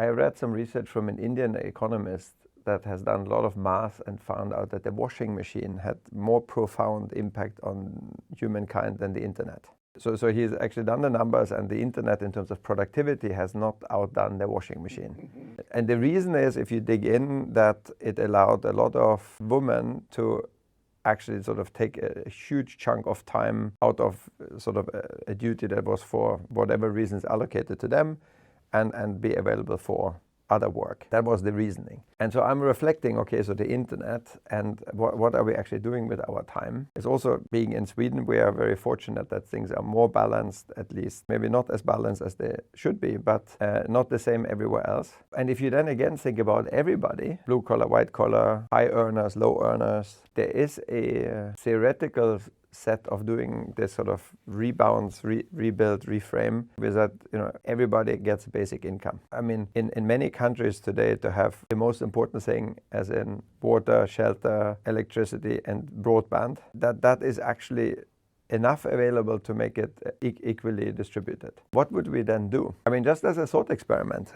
I read some research from an Indian economist that has done a lot of math and found out that the washing machine had more profound impact on humankind than the internet. So he's actually done the numbers, and the internet in terms of productivity has not outdone the washing machine. And the reason is, if you dig in, that it allowed a lot of women to actually sort of take a huge chunk of time out of sort of a duty that was for whatever reasons allocated to them, and be available for other work. That was the reasoning. And so I'm reflecting, okay, so the internet and what are we actually doing with our time? It's also, being in Sweden, we are very fortunate that things are more balanced, at least. Maybe not as balanced as they should be, but not the same everywhere else. And if you then again think about everybody, blue collar, white collar, high earners, low earners, there is a theoretical set of doing this sort of rebounds, rebuild, reframe, with that, everybody gets basic income. I mean, in many countries today, to have the most important thing, as in water, shelter, electricity, and broadband, that is actually enough available to make it equally distributed. What would we then do? I mean, just as a thought experiment,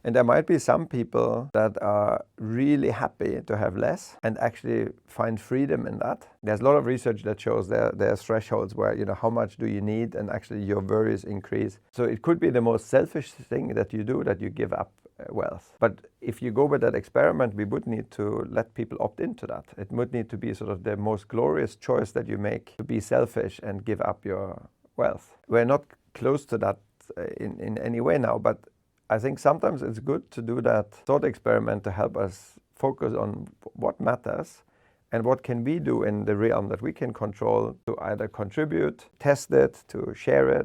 and there might be some people that are really happy to have less and actually find freedom in that. There's a lot of research that shows there's thresholds where, how much do you need, and actually your worries increase. So it could be the most selfish thing that you do, that you give up wealth. But if you go with that experiment, we would need to let people opt into that. It would need to be sort of the most glorious choice that you make, to be selfish and give up your wealth. We're not close to that in any way now, but I think sometimes it's good to do that thought experiment to help us focus on what matters and what can we do in the realm that we can control, to either contribute, test it, to share it,